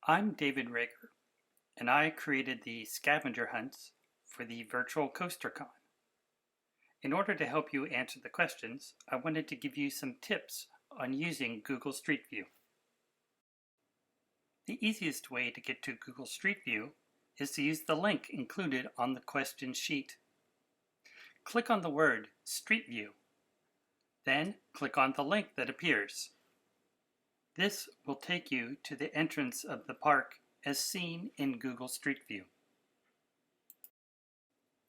I'm David Rager, and I created the Scavenger Hunts for the virtual CoasterCon. In order to help you answer the questions, I wanted to give you some tips on using Google Street View. The easiest way to get to Google Street View is to use the link included on the question sheet. Click on the word Street View. Then click on the link that appears. This will take you to the entrance of the park as seen in Google Street View.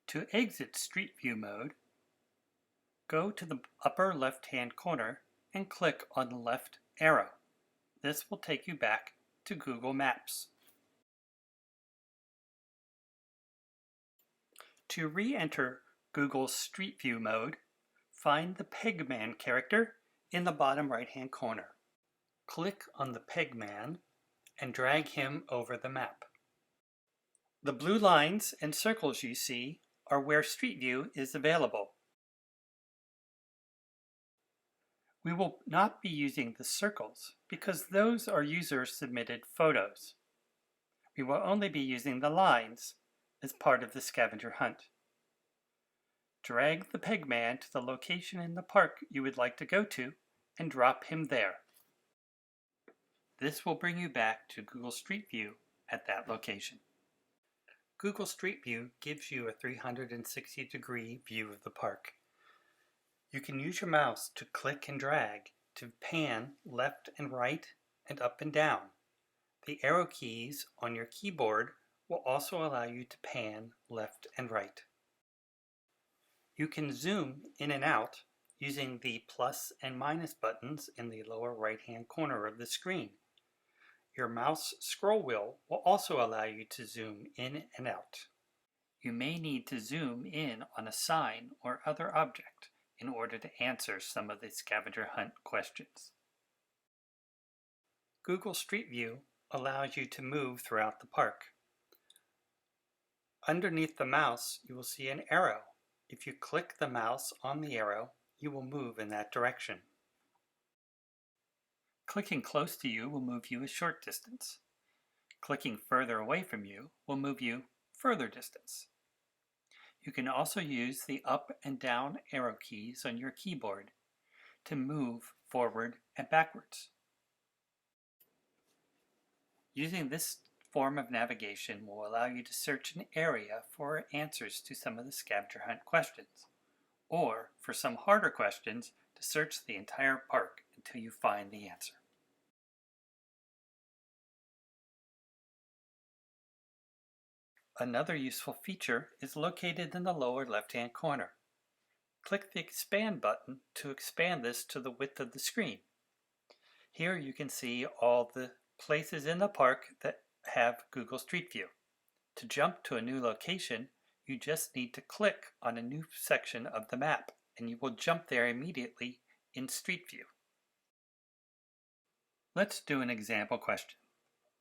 To exit Street View mode, go to the upper left-hand corner and click on the left arrow. This will take you back to Google Maps. To re-enter Google Street View mode, find the Pegman character in the bottom right-hand corner. Click on the Pegman and drag him over the map. The blue lines and circles you see are where Street View is available. We will not be using the circles because those are user-submitted photos. We will only be using the lines as part of the scavenger hunt. Drag the Pegman to the location in the park you would like to go to and drop him there. This will bring you back to Google Street View at that location. Google Street View gives you a 360-degree view of the park. You can use your mouse to click and drag to pan left and right and up and down. The arrow keys on your keyboard will also allow you to pan left and right. You can zoom in and out using the plus and minus buttons in the lower right-hand corner of the screen. Your mouse scroll wheel will also allow you to zoom in and out. You may need to zoom in on a sign or other object in order to answer some of the scavenger hunt questions. Google Street View allows you to move throughout the park. Underneath the mouse, you will see an arrow. If you click the mouse on the arrow, you will move in that direction. Clicking close to you will move you a short distance. Clicking further away from you will move you further distance. You can also use the up and down arrow keys on your keyboard to move forward and backwards. Using this form of navigation will allow you to search an area for answers to some of the scavenger hunt questions, or for some harder questions, to search the entire park until you find the answer. Another useful feature is located in the lower left-hand corner. Click the Expand button to expand this to the width of the screen. Here you can see all the places in the park that have Google Street View. To jump to a new location, you just need to click on a new section of the map, and you will jump there immediately in Street View. Let's do an example question.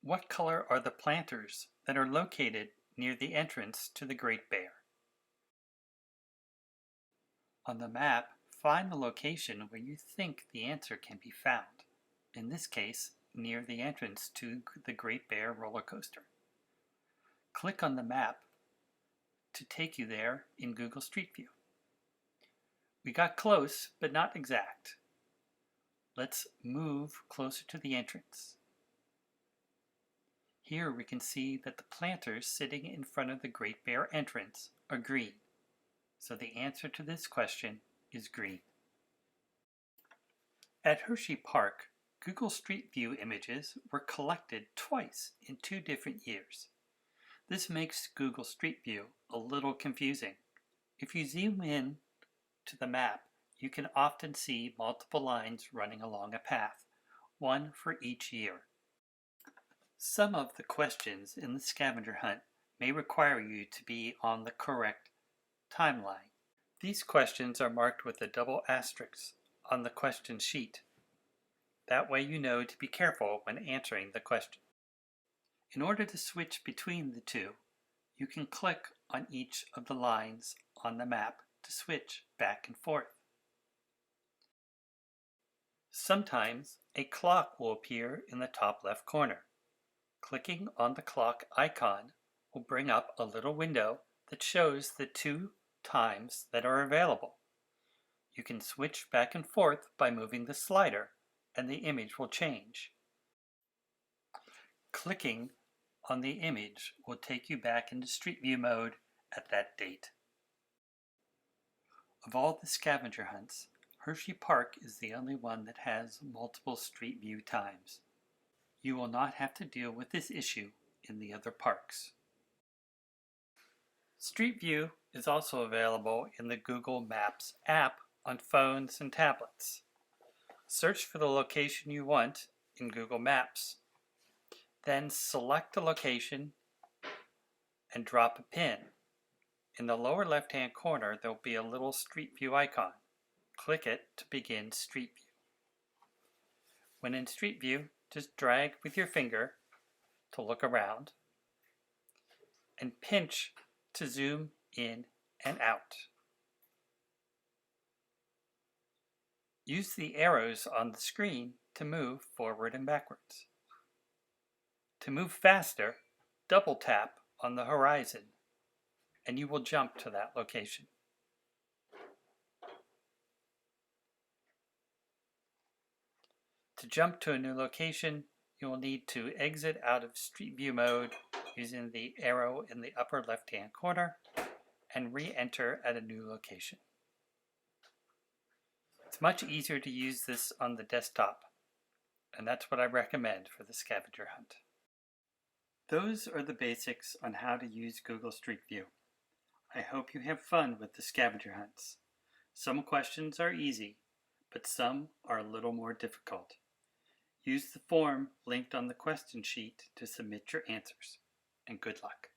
What color are the planters that are located near the entrance to the Great Bear? On the map, find the location where you think the answer can be found. In this case, near the entrance to the Great Bear roller coaster. Click on the map to take you there in Google Street View. We got close, but not exact. Let's move closer to the entrance. Here we can see that the planters sitting in front of the Great Bear entrance are green. So the answer to this question is green. At Hershey Park, Google Street View images were collected twice in 2 different years. This makes Google Street View a little confusing. If you zoom in to the map, you can often see multiple lines running along a path, one for each year. Some of the questions in the scavenger hunt may require you to be on the correct timeline. These questions are marked with a double asterisk on the question sheet. That way you know to be careful when answering the question. In order to switch between the two, you can click on each of the lines on the map to switch back and forth. Sometimes a clock will appear in the top left corner. Clicking on the clock icon will bring up a little window that shows the 2 times that are available. You can switch back and forth by moving the slider, and the image will change. Clicking on the image will take you back into Street View mode at that date. Of all the scavenger hunts, Hershey Park is the only one that has multiple Street View times. You will not have to deal with this issue in the other parks. Street View is also available in the Google Maps app on phones and tablets. Search for the location you want in Google Maps. Then select the location and drop a pin. In the lower left-hand corner, there will be a little Street View icon. Click it to begin Street View. When in Street View, just drag with your finger to look around and pinch to zoom in and out. Use the arrows on the screen to move forward and backwards. To move faster, double tap on the horizon and you will jump to that location. To jump to a new location, you will need to exit out of Street View mode using the arrow in the upper left-hand corner and re-enter at a new location. It's much easier to use this on the desktop, and that's what I recommend for the scavenger hunt. Those are the basics on how to use Google Street View. I hope you have fun with the scavenger hunts. Some questions are easy, but some are a little more difficult. Use the form linked on the question sheet to submit your answers, and good luck.